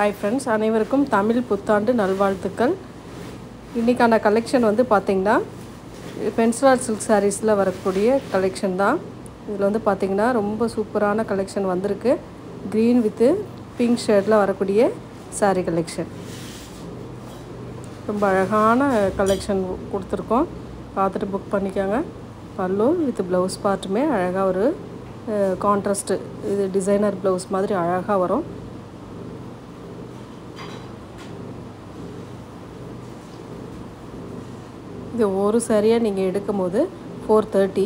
Hi friends, அனைவருக்கும் தமிழ் புத்தாண்டு நல்வாழ்த்துக்கள். இன்றைக்கான கலெக்ஷன் வந்து பார்த்திங்கன்னா பென்சில் ஆர்ட் சில்க் சாரீஸில் வரக்கூடிய கலெக்ஷன் தான். இதில் வந்து பார்த்திங்கன்னா ரொம்ப சூப்பரான கலெக்ஷன் வந்திருக்கு. க்ரீன் வித்து பிங்க் ஷேடில் வரக்கூடிய சாரீ கலெக்ஷன். ரொம்ப அழகான கலெக்ஷன் கொடுத்துருக்கோம், பார்த்துட்டு புக் பண்ணிக்கோங்க. பல்லு வித் ப்ளவுஸ் பார்ட்டுமே அழகாக ஒரு கான்ட்ராஸ்ட்டு, இது டிசைனர் ப்ளவுஸ் மாதிரி அழகாக வரும். இது ஒரு சாரியாக நீங்கள் எடுக்கும் போது 430,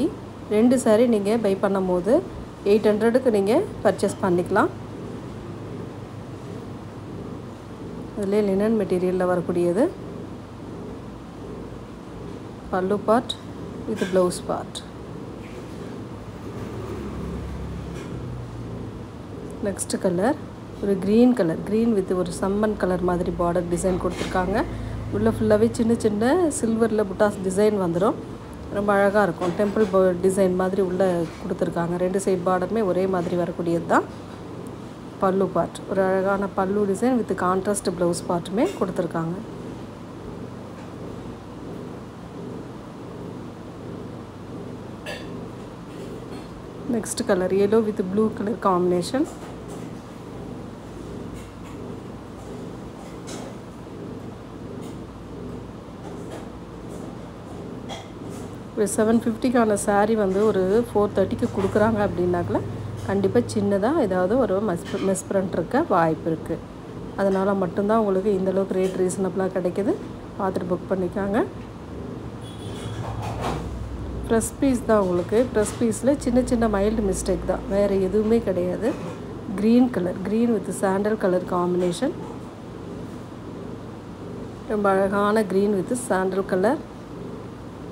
2 சாரீ நீங்கள் பை பண்ணும் போது 800க்கு நீங்கள் பர்ச்சேஸ் பண்ணிக்கலாம். இதிலே லினன் மெட்டீரியலில் வரக்கூடியது. பல்லு part with blouse part. Next colour ஒரு க்ரீன் கலர், க்ரீன் வித் ஒரு சம்மன் கலர் மாதிரி பார்டர் டிசைன் கொடுத்துருக்காங்க. உள்ளே ஃபுல்லாகவே சின்ன சின்ன சில்வரில் புட்டாஸ் டிசைன் வந்துடும். ரொம்ப அழகாக இருக்கும். டெம்பிள் டிசைன் மாதிரி உள்ளே கொடுத்துருக்காங்க. 2 சைட் பார்டருமே ஒரே மாதிரி வரக்கூடியது தான். பல்லு பார்ட் ஒரு அழகான பல்லு டிசைன் வித் கான்ட்ராஸ்ட் ப்ளவுஸ் பார்ட்டுமே கொடுத்துருக்காங்க. Next colour yellow with blue colour combination. ஒரு 750க்கான சாரீ வந்து ஒரு 430க்கு கொடுக்குறாங்க அப்படின்னாக்கல கண்டிப்பாக சின்னதாக ஏதாவது ஒரு மிஸ்பிரிண்ட் இருக்க வாய்ப்பு இருக்குது. அதனால் மட்டும்தான் உங்களுக்கு இந்தளவுக்கு ரேட் ரீசனபிளாக கிடைக்கிது. பார்த்துட்டு புக் பண்ணிக்காங்க. ப்ரெஸ் பீஸ் தான் உங்களுக்கு. ப்ரெஸ் பீஸில் சின்ன சின்ன மைல்டு மிஸ்டேக் தான், வேறு எதுவுமே கிடையாது. Green colour, green with sandal colour combination. ரொம்ப அழகான green with sandal colour.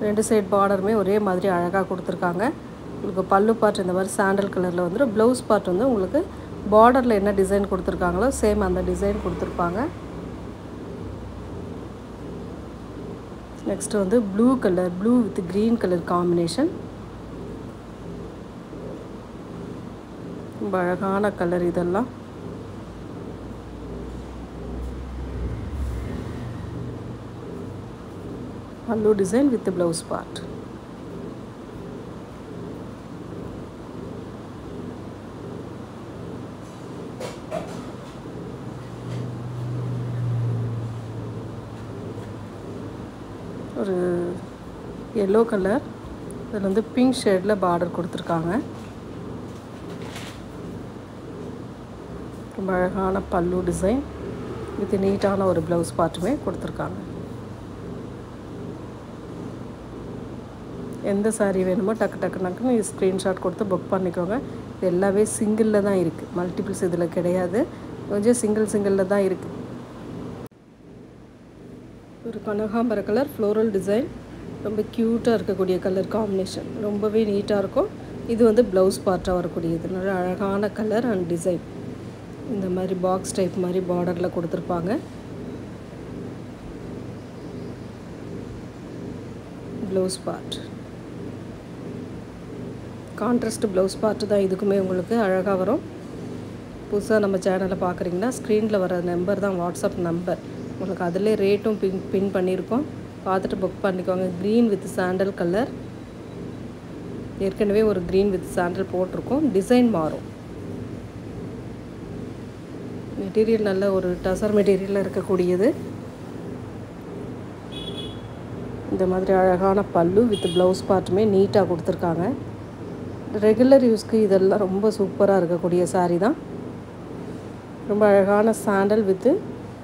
2 side பார்டருமே ஒரே மாதிரி அழகாக கொடுத்துருக்காங்க. உங்களுக்கு பல்லு பார்ட் இந்த மாதிரி சாண்டல் கலரில் வந்துடும். ப்ளவுஸ் பார்ட் வந்து உங்களுக்கு பார்டரில் என்ன டிசைன் கொடுத்துருக்காங்களோ சேம் அந்த டிசைன் கொடுத்துருப்பாங்க. நெக்ஸ்ட்டு வந்து blue colour, blue with green colour combination. ரொம்ப அழகான கலர் இதெல்லாம். பல்லு டிசைன் வித் ப்ளவுஸ் பார்ட். ஒரு எல்லோ கலர், இதில் வந்து பிங்க் ஷேடில் பார்டர் கொடுத்துருக்காங்க. ரொம்ப அழகான பல்லு டிசைன் வித் நீட்டான ஒரு ப்ளவுஸ் பார்ட்டுமே கொடுத்துருக்காங்க. எந்த சாரீ வேணுமோ டக்குன்னு ஸ்க்ரீன்ஷாட் கொடுத்து புக் பண்ணிக்கோங்க. இது எல்லாமே சிங்கிளில் தான் இருக்குது, மல்டிபிள்ஸ் இதில் கிடையாது. கொஞ்சம் சிங்கிளில் தான் இருக்குது. ஒரு கனகாம்பர கலர் ஃப்ளோரல் டிசைன், ரொம்ப க்யூட்டாக இருக்கக்கூடிய கலர் காம்பினேஷன், ரொம்பவே நீட்டாக இருக்கும். இது வந்து ப்ளவுஸ் பார்ட்டாக வரக்கூடியது. நல்ல அழகான கலர் அண்ட் டிசைன். இந்த மாதிரி பாக்ஸ் டைப் மாதிரி பார்டரில் கொடுத்துருப்பாங்க. Blouse part contrast blouse part தான் இதுக்குமே உங்களுக்கு அழகாக வரும். புதுசாக நம்ம சேனலை பார்க்குறீங்கன்னா ஸ்க்ரீனில் வர நம்பர் தான் வாட்ஸ்அப் நம்பர். உங்களுக்கு அதிலே ரேட்டும் பின் பண்ணியிருக்கோம், பார்த்துட்டு புக் பண்ணிக்கோங்க. Green with sandal colour. ஏற்கனவே ஒரு க்ரீன் வித் சாண்டல் போட்டிருக்கோம். டிசைன் மாறும். மெட்டீரியல் நல்ல ஒரு டசர் மெட்டீரியலில் இருக்கக்கூடியது. இந்த மாதிரி அழகான பல்லு வித் ப்ளவுஸ் பார்ட்டுமே நீட்டாக கொடுத்துருக்காங்க. ரெகுலர் யூஸ்க்கு இதெல்லாம் ரொம்ப சூப்பராக இருக்கக்கூடிய சாரீ தான். ரொம்ப அழகான sandal with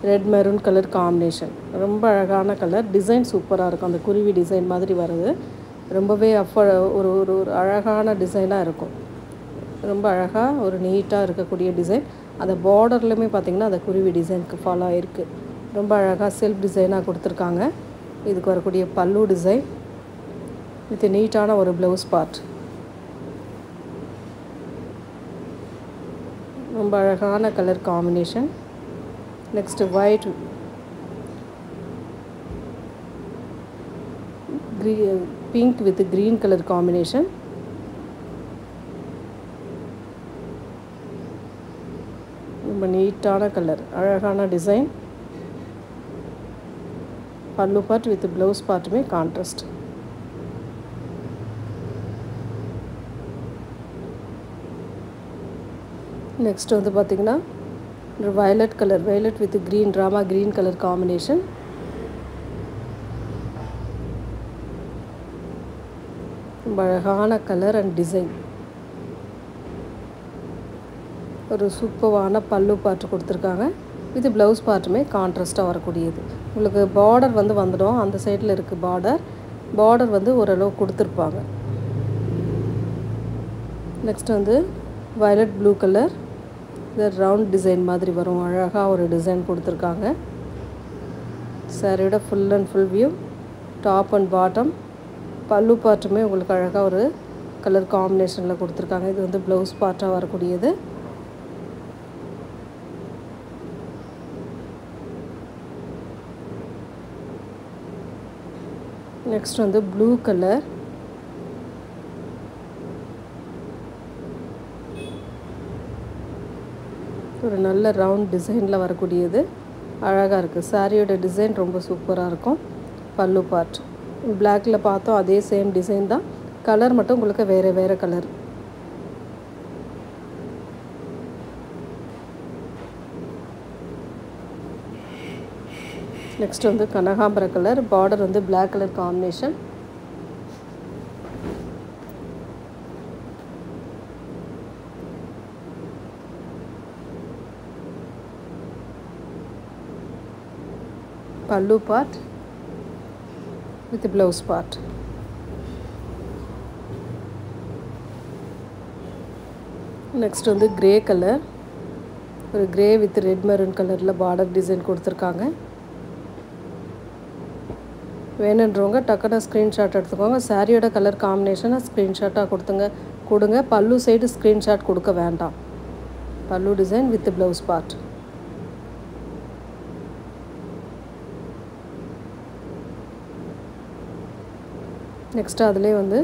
red maroon colour combination. ரொம்ப அழகான கலர், டிசைன் சூப்பராக இருக்கும். அந்த குருவி டிசைன் மாதிரி வருது. ரொம்பவே ஒரு ஒரு ஒரு அழகான டிசைனாக இருக்கும். ரொம்ப அழகாக ஒரு நீட்டாக இருக்கக்கூடிய டிசைன். அந்த பார்டர்லையுமே பார்த்திங்கன்னா அந்த குருவி டிசைனுக்கு ஃபாலோ ஆகிருக்கு. ரொம்ப அழகாக செல்ஃப் டிசைனாக கொடுத்துருக்காங்க. இதுக்கு வரக்கூடிய பல்லு டிசைன் வித் நீட்டான ஒரு ப்ளவுஸ் பார்ட். ரொம்ப அழகான colour combination. Next white, pink with green colour combination. ரொம்ப நீட்டான கலர், அழகான டிசைன். பல்லு பார்ட் வித் ப்ளவுஸ் பார்ட்டுமே கான்ட்ராஸ்ட். நெக்ஸ்ட் வந்து பார்த்திங்கன்னா ஒரு violet colour, violet with green, ட்ராமா க்ரீன் கலர் காம்பினேஷன். ரொம்ப அழகான கலர் அண்ட் டிசைன். ஒரு சூப்பரான பல்லு பார்ட் கொடுத்துருக்காங்க. இது ப்ளவுஸ் பார்ட்டுமே கான்ட்ராஸ்ட்டாக வரக்கூடியது. உங்களுக்கு பார்டர் வந்து வந்துடும், அந்த சைடில் இருக்குது பார்டர் வந்து ஓரளவு கொடுத்துருப்பாங்க. நெக்ஸ்ட் வந்து வயலட் ப்ளூ கலர், இது ரவுண்ட் டிசைன் மாதிரி வரும், அழகாக ஒரு டிசைன் கொடுத்துருக்காங்க. சாரியோட full and full view, top and bottom. பல்லு பார்ட்டுமே உங்களுக்கு அழகாக ஒரு கலர் காம்பினேஷனில் கொடுத்துருக்காங்க. இது வந்து ப்ளவுஸ் பார்ட்டாக வரக்கூடியது. நெக்ஸ்ட் வந்து ப்ளூ கலர், ஒரு நல்ல ரவுண்ட் டிசைனில் வரக்கூடியது, அழகாக இருக்குது. சாரியோட டிசைன் ரொம்ப சூப்பராக இருக்கும். பல்லு பார்ட் பிளாக்கில் பார்த்தோம், அதே சேம் டிசைன் தான், கலர் மட்டும் உங்களுக்கு வேறு கலர். நெக்ஸ்ட் வந்து கனகாம்பர கலர், பார்டர் வந்து பிளாக் கலர் காம்பினேஷன். பல்லு part with blouse part. Next வந்து கிரே கலர், ஒரு கிரே வித் ரெட் மெரூன் கலரில் பார்டர் டிசைன் கொடுத்துருக்காங்க. வேணுன்றவங்க டக்குன்னு ஸ்க்ரீன்ஷாட் எடுத்துக்கோங்க. சாரியோட கலர் காம்பினேஷனை ஸ்க்ரீன்ஷாட்டாக கொடுங்க. பல்லு சைடு ஸ்க்ரீன்ஷாட் கொடுக்க வேண்டாம். பல்லு design with blouse part. Next அதிலே வந்து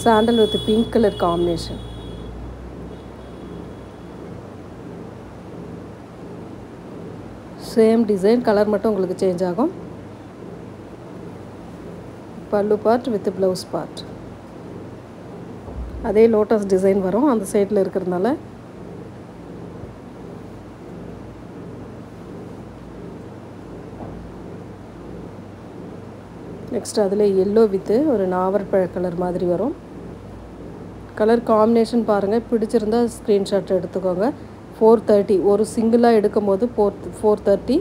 sandal with pink colour combination. Same design, colour மட்டும் உங்களுக்கு சேஞ்ச் ஆகும். பல்லு பார்ட் வித் ப்ளவுஸ் பார்ட். அதே லோட்டஸ் டிசைன் வரும் அந்த சைடில் இருக்கிறதுனால. நெக்ஸ்ட் அதில் எல்லோ வித்து ஒரு நாவற்பழ கலர் மாதிரி வரும். கலர் காம்பினேஷன் பாருங்கள், பிடிச்சிருந்தா ஸ்க்ரீன்ஷாட் எடுத்துக்கோங்க. 430 ஒரு சிங்கிளாக எடுக்கும் போது 430,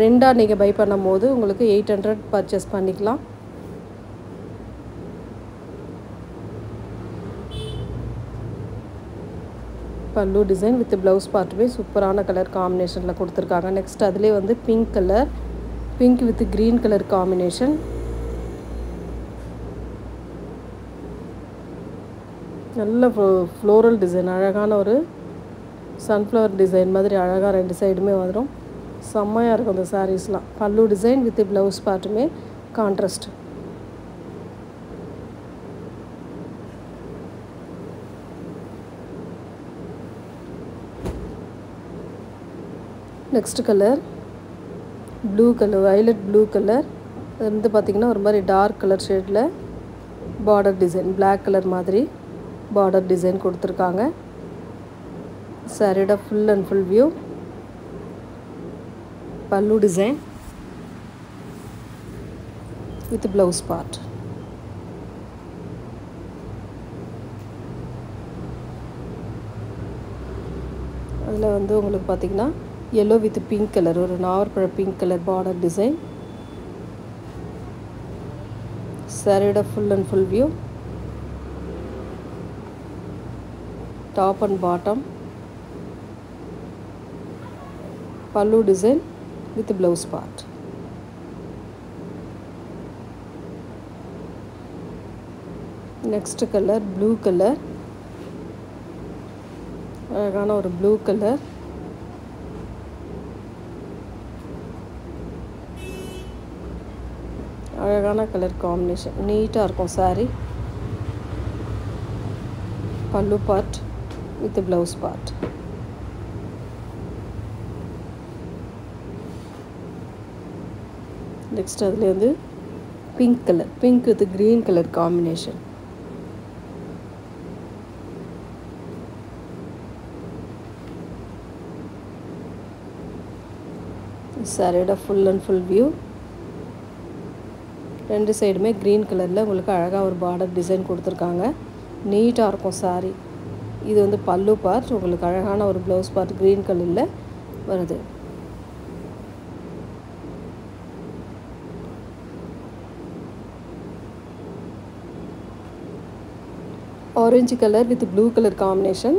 ரெண்டாக நீங்கள் பை பண்ணும் போது உங்களுக்கு 800 பர்ச்சேஸ் பண்ணிக்கலாம். பல்லு டிசைன் வித் ப்ளவுஸ் பார்ட்டுமே சூப்பரான கலர் காம்பினேஷனில் கொடுத்துருக்காங்க. நெக்ஸ்ட் அதிலே வந்து pink colour, pink with green colour combination. நல்ல ஃப்ளோரல் டிசைன், அழகான ஒரு சன்ஃப்ளவர் டிசைன் மாதிரி அழகாக ரெண்டு சைடுமே வரும். செம்மையாக இருக்கும் அந்த சாரீஸ்லாம். பல்லு டிசைன் வித் ப்ளவுஸ் பார்ட்டுமே contrast. Next colour blue colour, violet blue colour. அது வந்து பார்த்திங்கன்னா ஒரு மாதிரி டார்க் கலர் ஷேடில் பார்டர் டிசைன், பிளாக் கலர் மாதிரி பார்டர் டிசைன் கொடுத்துருக்காங்க. சாரியோட ஃபுல் அண்ட் ஃபுல் வியூ, பல்லு டிசைன் வித் ப்ளவுஸ் பார்ட். அதில் வந்து உங்களுக்கு பார்த்திங்கன்னா yellow வித் பிங்க் கலர், ஒரு நாவற்பழ பிங்க் கலர் பார்டர் டிசைன். சாரியோட full and full view, top and bottom. பல்லு design with blouse part. Next colour blue colour, அழகான ஒரு ப்ளூ கலர். அழகான கலர் காம்பினேஷன், நீட்டாக இருக்கும் சாரி. பல்லு part with blouse part. Next அதில் வந்து pink colour, pink with green colour combination. சாரியோட ஃபுல் அண்ட் ஃபுல் வியூ. ரெண்டு சைடுமே க்ரீன் கலரில் உங்களுக்கு அழகாக ஒரு பார்டர் டிசைன் கொடுத்துருக்காங்க. நீட்டாக இருக்கும் சாரீ. இது வந்து பல்லு பார்ட். உங்களுக்கு அழகான ஒரு ப்ளவுஸ் பார்ட் க்ரீன் கலரில் வருது. Orange colour with blue colour combination.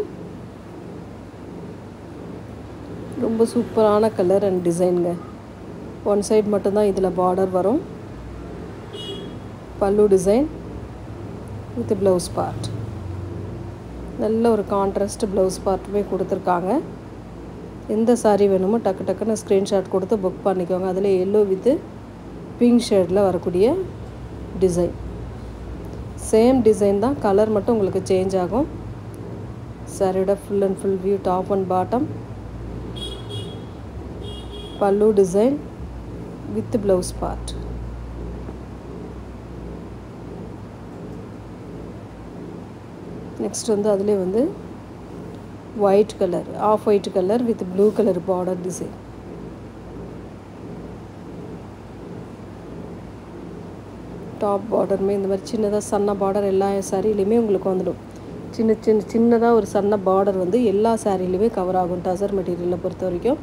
ரொம்ப சூப்பரான கலர் அண்ட் டிசைனுங்க. ஒன் சைடு மட்டும்தான் இதில் பார்டர் வரும். பல்லு டிசைன் வித் ப்ளவுஸ் பார்ட். நல்ல ஒரு கான்ட்ராஸ்ட் ப்ளவுஸ் பார்ட்டுமே கொடுத்துருக்காங்க. எந்த சாரீ வேணுமோ டக்கு டக்குன்னு ஸ்க்ரீன்ஷாட் கொடுத்து புக் பண்ணிக்கோங்க. அதில் எல்லோ வித்து பிங்க் ஷேடில் வரக்கூடிய டிசைன். சேம் டிசைன் தான், கலர் மட்டும் உங்களுக்கு சேஞ்ச் ஆகும். சாரியோட full and full view top and bottom. பல்லு design with blouse part. Next வந்து அதிலே வந்து white colour, off white colour with blue colour border design. Top பார்டருமே இந்த மாதிரி சின்னதாக சன்ன பார்டர் எல்லா சாரிலையுமே உங்களுக்கு வந்துடும். சின்னதாக ஒரு சன்ன பார்டர் வந்து எல்லா சாரிலையுமே கவர் ஆகும் டசர் மெட்டீரியலை பொறுத்த வரைக்கும்.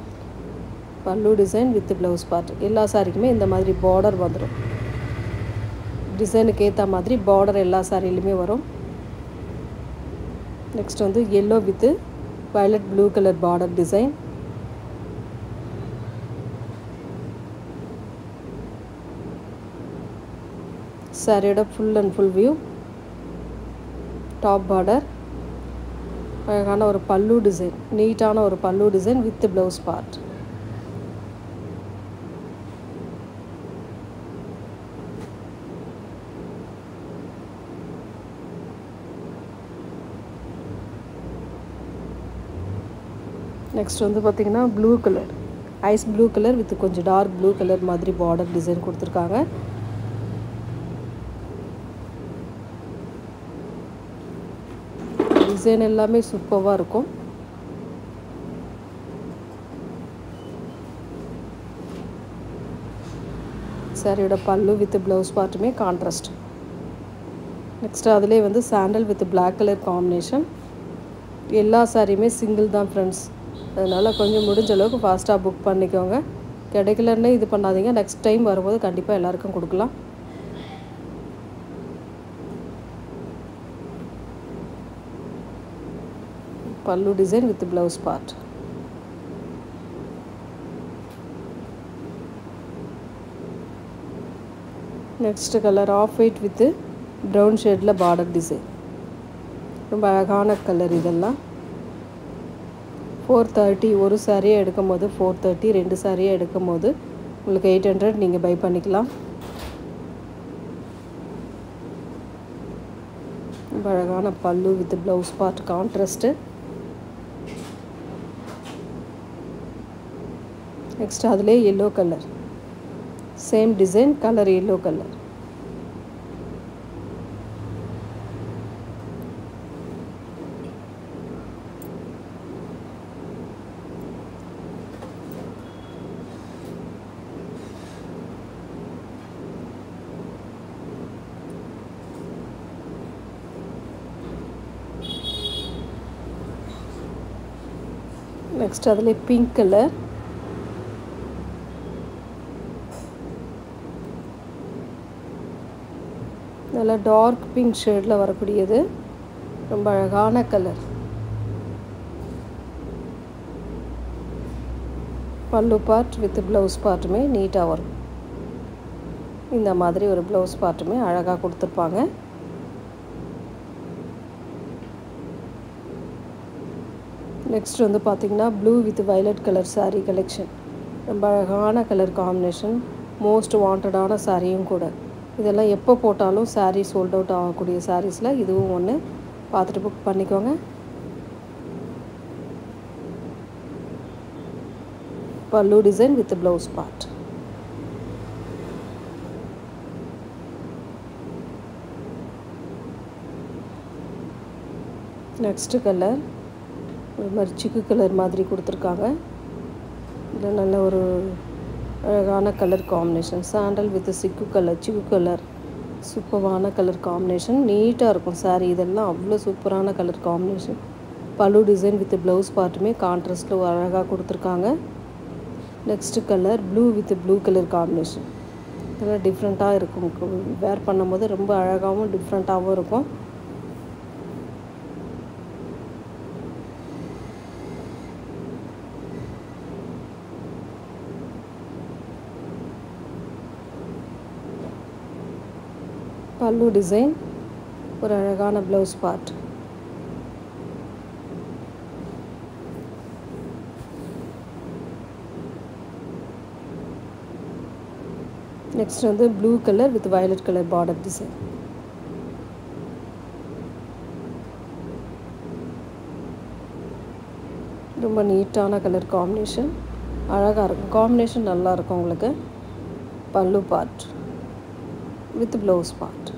பல்லு டிசைன் வித் ப்ளவுஸ் பார்ட். எல்லா சாரிக்குமே இந்த மாதிரி பார்டர் வந்துடும். டிசைனுக்கு ஏற்ற மாதிரி பார்டர் எல்லா சாரிலையுமே வரும். நெக்ஸ்ட் வந்து yellow with violet blue colour border design. சாரியோட full and full view. Top border. அழகான ஒரு பல்லு டிசைன், நீட்டான ஒரு பல்லு design with blouse part. Next வந்து பார்த்திங்கன்னா blue colour, ice blue colour with கொஞ்சம் டார்க் ப்ளூ கலர் மாதிரி பார்டர் டிசைன் கொடுத்துருக்காங்க. டிசைன் எல்லாமே சூப்பராக இருக்கும். சாரியோட பல்லு வித் ப்ளவுஸ் பார்ட்டுமே கான்ட்ராஸ்ட். நெக்ஸ்ட் அதிலே வந்து sandal with black colour combination. எல்லா சாரியுமே சிங்கிள் தான் ஃப்ரெண்ட்ஸ். அதனால் கொஞ்சம் முடிஞ்ச அளவுக்கு ஃபாஸ்ட்டாக புக் பண்ணிக்கோங்க. கிடைக்கலன்னு இது பண்ணாதீங்க. நெக்ஸ்ட் டைம் வரும்போது கண்டிப்பாக எல்லாருக்கும் கொடுக்கலாம். பல்லு design with blouse part. Next colour off white with brown ஷேடில் பார்டர் டிசைன். ரொம்ப அழகான கலர் இதெல்லாம். 430 ஒரு சாரியை எடுக்கும் போது 430, ரெண்டு சாரியை எடுக்கும் போது உங்களுக்கு 800 நீங்கள் பை பண்ணிக்கலாம். ரொம்ப அழகான பல்லு with blouse part contrast. Next அதிலே yellow colour, same design, colour yellow colour. Next அதிலே பிங்க் கலர், நல்லா டார்க் பிங்க் ஷேடில் வரக்கூடியது. ரொம்ப அழகான கலர். பல்லு பார்ட் வித் ப்ளவுஸ் பார்ட்டுமே நீட்டாக வரும். இந்த மாதிரி ஒரு ப்ளவுஸ் பார்ட்டுமே அழகாக கொடுத்துருப்பாங்க. நெக்ஸ்ட் வந்து பார்த்திங்கன்னா blue with violet colour sari collection. ரொம்ப அழகான கலர் காம்பினேஷன், மோஸ்ட் வாண்டடான சாரியும் கூட. இதெல்லாம் எப்போ போட்டாலும் சாரீ சோல்ட் அவுட் ஆகக்கூடிய சாரீஸில் இதுவும் ஒன்று. பார்த்துட்டு புக் பண்ணிக்கோங்க. பல்லு design with blouse part. Next colour ஒரு மாதிரி சிக்கு கலர் மாதிரி கொடுத்துருக்காங்க. இதில் நல்ல ஒரு அழகான கலர் காம்பினேஷன். சாண்டல் வித் சிக்கு கலர் சூப்பரான கலர் காம்பினேஷன். நீட்டாக இருக்கும் சாரீ. இதெல்லாம் அவ்வளோ சூப்பரான கலர் காம்பினேஷன். பல்லு டிசைன் வித் ப்ளவுஸ் பார்ட்டுமே கான்ட்ராஸ்ட்டில் அழகாக கொடுத்துருக்காங்க. Next colour blue with blue colour combination. இதெல்லாம் டிஃப்ரெண்ட்டாக இருக்கும். வேர் பண்ணும்போது ரொம்ப அழகாகவும் டிஃப்ரெண்ட்டாகவும் இருக்கும். பல்லு டிசைன் ஒரு அழகான ப்ளவுஸ் பார்ட். நெக்ஸ்ட் வந்து blue colour with violet colour border design. ரொம்ப நீட்டான கலர் காம்பினேஷன். அழகாக இருக்கும். காம்பினேஷன் நல்லாயிருக்கும் உங்களுக்கு. பல்லு part with blouse part.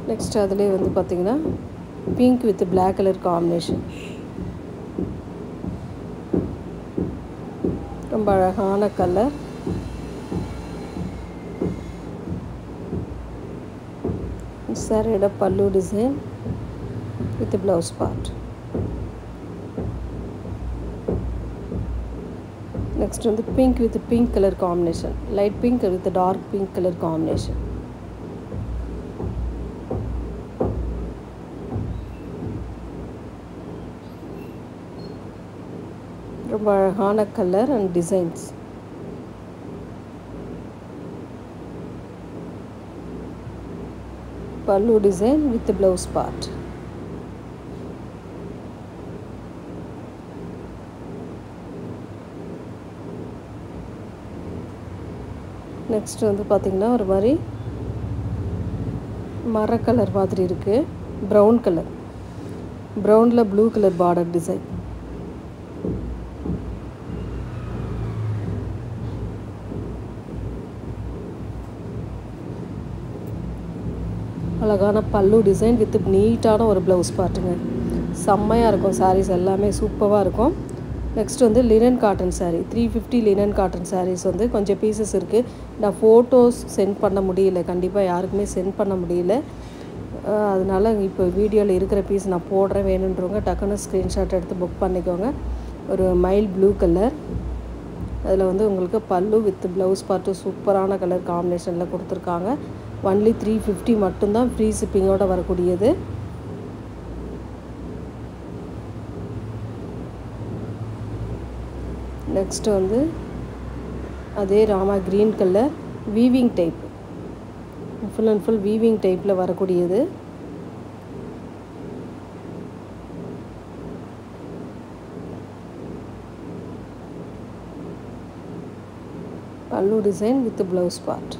Next அதிலே வந்து பார்த்திங்கன்னா pink with black colour combination. ரொம்ப அழகான கலர். சாரியோட பல்லு design with blouse part. Next வந்து pink with pink colour combination. Light pink with dark pink colour combination. ரொம்ப அழகான கலர் அண்ட் டிசைன்ஸ். பல்லு design with blouse part. Next வந்து பார்த்திங்கன்னா ஒரு மாதிரி மர கலர் மாதிரி இருக்குது. Brown colour. ப்ரௌனில் ப்ளூ கலர் பார்டர் டிசைன். அழகான பல்லு டிசைன் வித் நீட்டான ஒரு ப்ளவுஸ் பார்ட்டுங்க. செம்மையாக இருக்கும். சாரீஸ் எல்லாமே சூப்பராக இருக்கும். நெக்ஸ்ட் வந்து linen cotton sari. 350 linen cotton saris வந்து கொஞ்சம் பீசஸ் இருக்குது. நான் ஃபோட்டோஸ் சென்ட் பண்ண முடியல. கண்டிப்பாக யாருக்குமே சென்ட் பண்ண முடியல. அதனால் இப்போ வீடியோவில் இருக்கிற பீஸ் நான் போடுறேன். வேணுன்றவங்க டக்குன்னு ஸ்க்ரீன்ஷாட் எடுத்து புக் பண்ணிக்கோங்க. ஒரு மைல் ப்ளூ கலர். அதில் வந்து உங்களுக்கு பல்லு வித் ப்ளவுஸ் பார்ட்டு சூப்பரான கலர் காம்பினேஷனில் கொடுத்துருக்காங்க. ஒன்லி 350 மட்டும்தான். ஃப்ரீ ஷிப்பிங்கோடு வரக்கூடியது. நெக்ஸ்ட் வந்து அதே Rama green colour weaving type. Full and full weaving டைப்பில் வரக்கூடியது. பல்லு டிசைன் வித் ப்ளவுஸ் பார்ட்.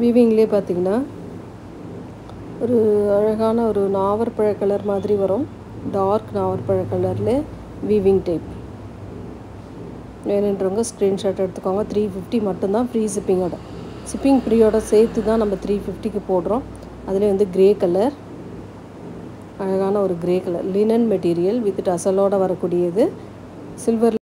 வீவிங்லேயே பார்த்திங்கன்னா ஒரு அழகான ஒரு நாவற்பழ கலர் மாதிரி வரும். டார்க் நாவற்பழ கலரில் வீவிங் டைப். வேணுன்றவங்க ஸ்க்ரீன்ஷாட் எடுத்துக்கோங்க. 350 மட்டும்தான். ஃப்ரீ ஷிப்பிங்கோட. ஷிப்பிங் ஃப்ரீயோட சேர்த்து தான் நம்ம 350க்கு போடுறோம். அதில் வந்து க்ரே கலர். அழகான ஒரு grey colour linen material with டசலோடு வரக்கூடியது. சில்வர்